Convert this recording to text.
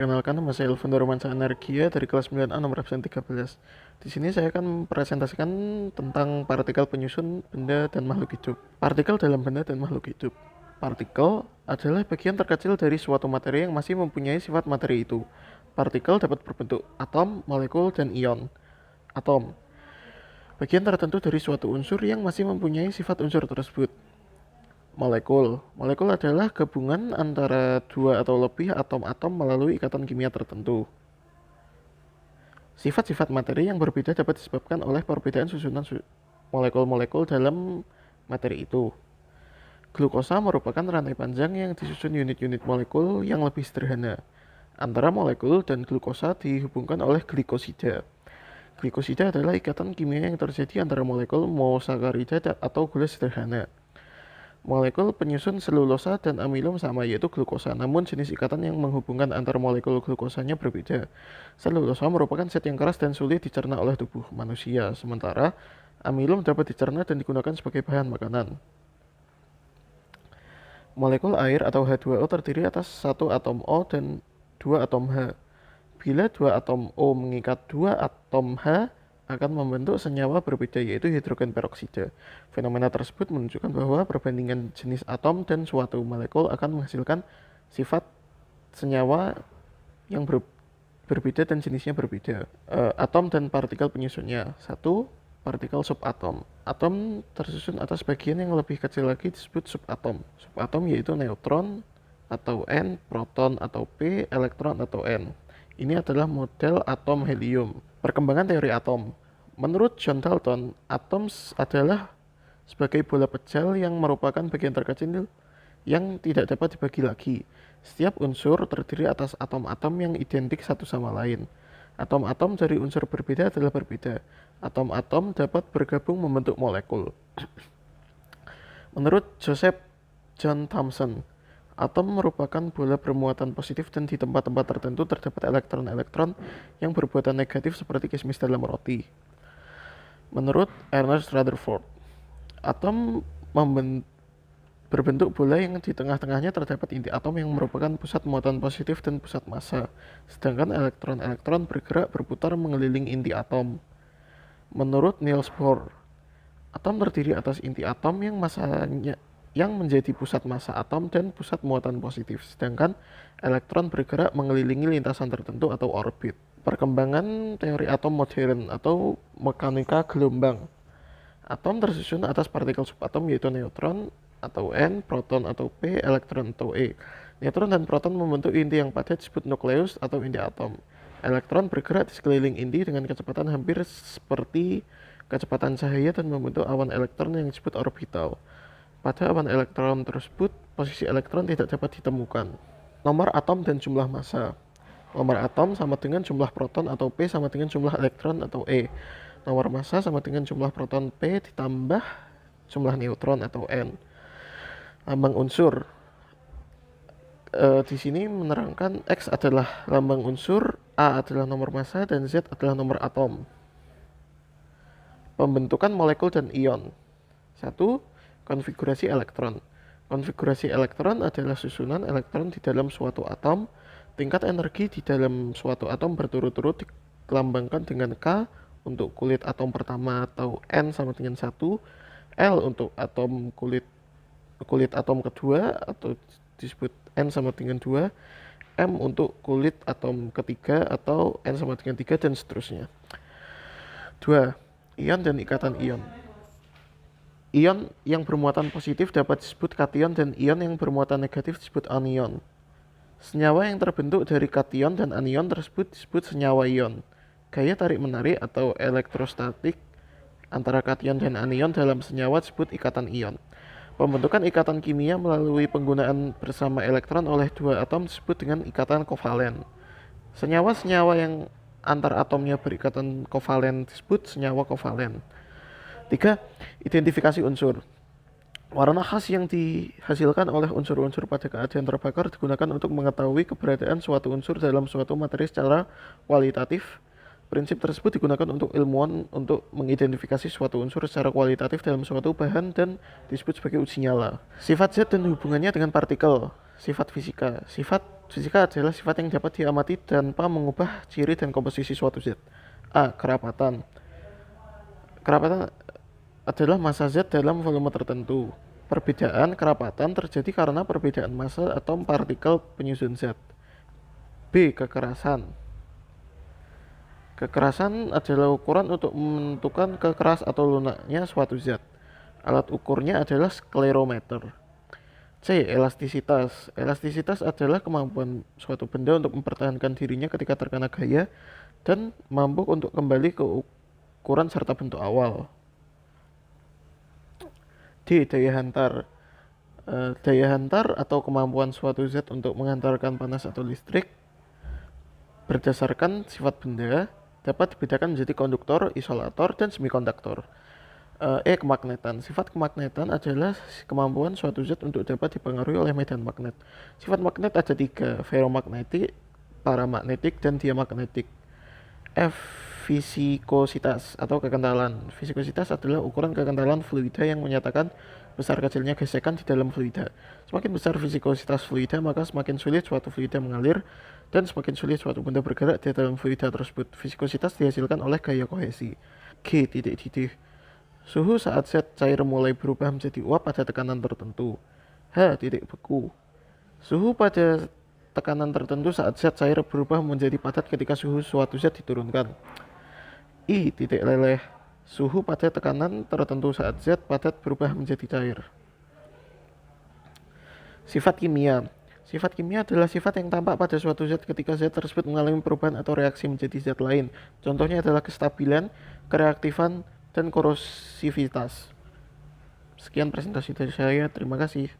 Perkenalkan, nama saya Elvan Romansa Energia dari kelas 9A nomor absen 13. Di sini saya akan mempresentasikan tentang partikel penyusun benda dan makhluk hidup. Partikel dalam benda dan makhluk hidup. Partikel adalah bagian terkecil dari suatu materi yang masih mempunyai sifat materi itu. Partikel dapat berbentuk atom, molekul, dan ion. Atom, bagian tertentu dari suatu unsur yang masih mempunyai sifat unsur tersebut. Molekul adalah gabungan antara dua atau lebih atom-atom melalui ikatan kimia tertentu. Sifat-sifat materi yang berbeda dapat disebabkan oleh perbedaan susunan molekul-molekul dalam materi itu. Glukosa merupakan rantai panjang yang disusun unit-unit molekul yang lebih sederhana. Antara molekul dan glukosa dihubungkan oleh glikosida. Glikosida adalah ikatan kimia yang terjadi antara molekul monosakarida atau gula sederhana. Molekul penyusun selulosa dan amilum sama, yaitu glukosa, namun jenis ikatan yang menghubungkan antar molekul glukosanya berbeda. Selulosa merupakan zat yang keras dan sulit dicerna oleh tubuh manusia, sementara amilum dapat dicerna dan digunakan sebagai bahan makanan. Molekul air atau H2O terdiri atas satu atom O dan dua atom H. Bila dua atom O mengikat dua atom H, akan membentuk senyawa berbeda, yaitu hidrogen peroksida. Fenomena tersebut menunjukkan bahwa perbandingan jenis atom dan suatu molekul akan menghasilkan sifat senyawa yang berbeda dan jenisnya berbeda. Atom dan partikel penyusunnya. 1. Partikel subatom. Atom tersusun atas bagian yang lebih kecil lagi disebut subatom. Subatom yaitu neutron atau N, proton atau P, elektron atau N. Ini adalah model atom helium. Perkembangan teori atom. Menurut John Dalton, atom adalah sebagai bola pecel yang merupakan bagian terkecil yang tidak dapat dibagi lagi. Setiap unsur terdiri atas atom-atom yang identik satu sama lain. Atom-atom dari unsur berbeda adalah berbeda. Atom-atom dapat bergabung membentuk molekul. Menurut Joseph John Thomson, atom merupakan bola bermuatan positif dan di tempat-tempat tertentu terdapat elektron-elektron yang bermuatan negatif seperti kismis dalam roti. Menurut Ernest Rutherford, atom berbentuk bola yang di tengah-tengahnya terdapat inti atom yang merupakan pusat muatan positif dan pusat massa, sedangkan elektron-elektron bergerak berputar mengelilingi inti atom. Menurut Niels Bohr, atom terdiri atas inti atom yang masanya yang menjadi pusat massa atom dan pusat muatan positif, sedangkan elektron bergerak mengelilingi lintasan tertentu atau orbit. Perkembangan teori atom modern atau mekanika gelombang. Atom tersusun atas partikel subatom yaitu neutron atau N, proton atau P, elektron atau E. Neutron dan proton membentuk inti yang padat disebut nukleus atau inti atom. Elektron bergerak di sekeliling inti dengan kecepatan hampir seperti kecepatan cahaya dan membentuk awan elektron yang disebut orbital. Pada awan elektron tersebut, posisi elektron tidak dapat ditemukan. Nomor atom dan jumlah massa. Nomor atom sama dengan jumlah proton atau P sama dengan jumlah elektron atau E. Nomor massa sama dengan jumlah proton P ditambah jumlah neutron atau N. Lambang unsur. Di sini menerangkan X adalah lambang unsur, A adalah nomor massa, dan Z adalah nomor atom. Pembentukan molekul dan ion. 1. Konfigurasi elektron. Konfigurasi elektron adalah susunan elektron di dalam suatu atom. Tingkat energi di dalam suatu atom berturut-turut dilambangkan dengan K untuk kulit atom pertama atau N sama dengan 1, L untuk atom kulit atom kedua atau disebut N sama dengan 2, M untuk kulit atom ketiga atau N sama dengan 3, dan seterusnya. 2. Ion dan ikatan ion. Ion yang bermuatan positif dapat disebut kation dan ion yang bermuatan negatif disebut anion. Senyawa yang terbentuk dari kation dan anion tersebut disebut senyawa ion. Gaya tarik-menarik atau elektrostatik antara kation dan anion dalam senyawa disebut ikatan ion. Pembentukan ikatan kimia melalui penggunaan bersama elektron oleh dua atom disebut dengan ikatan kovalen. Senyawa-senyawa yang antar atomnya berikatan kovalen disebut senyawa kovalen. 3. Identifikasi unsur. Warna khas yang dihasilkan oleh unsur-unsur pada keadaan terbakar digunakan untuk mengetahui keberadaan suatu unsur dalam suatu materi secara kualitatif. Prinsip tersebut digunakan untuk ilmuwan untuk mengidentifikasi suatu unsur secara kualitatif dalam suatu bahan dan disebut sebagai uji nyala. Sifat zat dan hubungannya dengan partikel. Sifat fisika. Sifat fisika adalah sifat yang dapat diamati tanpa mengubah ciri dan komposisi suatu zat. A. Kerapatan. Kerapatan adalah massa zat dalam volume tertentu. Perbedaan kerapatan terjadi karena perbedaan massa atom partikel penyusun zat. B. Kekerasan. Kekerasan adalah ukuran untuk menentukan kekeras atau lunaknya suatu zat. Alat ukurnya adalah sklerometer. C. Elastisitas. Elastisitas adalah kemampuan suatu benda untuk mempertahankan dirinya ketika terkena gaya dan mampu untuk kembali ke ukuran serta bentuk awal. D. Daya hantar. Daya hantar atau kemampuan suatu zat untuk menghantarkan panas atau listrik berdasarkan sifat benda dapat dibedakan menjadi konduktor, isolator, dan semikonduktor. Kemagnetan. Sifat kemagnetan adalah kemampuan suatu zat untuk dapat dipengaruhi oleh medan magnet. Sifat magnet ada 3, ferromagnetik, paramagnetik, dan diamagnetik. F. Fisikositas atau kekentalan. Fisikositas adalah ukuran kekentalan fluida yang menyatakan besar kecilnya gesekan di dalam fluida. Semakin besar fisikositas fluida, maka semakin sulit suatu fluida mengalir dan semakin sulit suatu benda bergerak di dalam fluida tersebut. Fisikositas dihasilkan oleh gaya kohesi. G. Suhu saat zat cair mulai berubah menjadi uap pada tekanan tertentu. H. Beku. Suhu pada tekanan tertentu saat zat cair berubah menjadi padat ketika suhu suatu zat diturunkan. I. Leleh. Suhu pada tekanan tertentu saat zat padat berubah menjadi cair. Sifat kimia. Sifat kimia adalah sifat yang tampak pada suatu zat ketika zat tersebut mengalami perubahan atau reaksi menjadi zat lain. Contohnya adalah kestabilan, kereaktifan, dan korosivitas. Sekian presentasi dari saya. Terima kasih.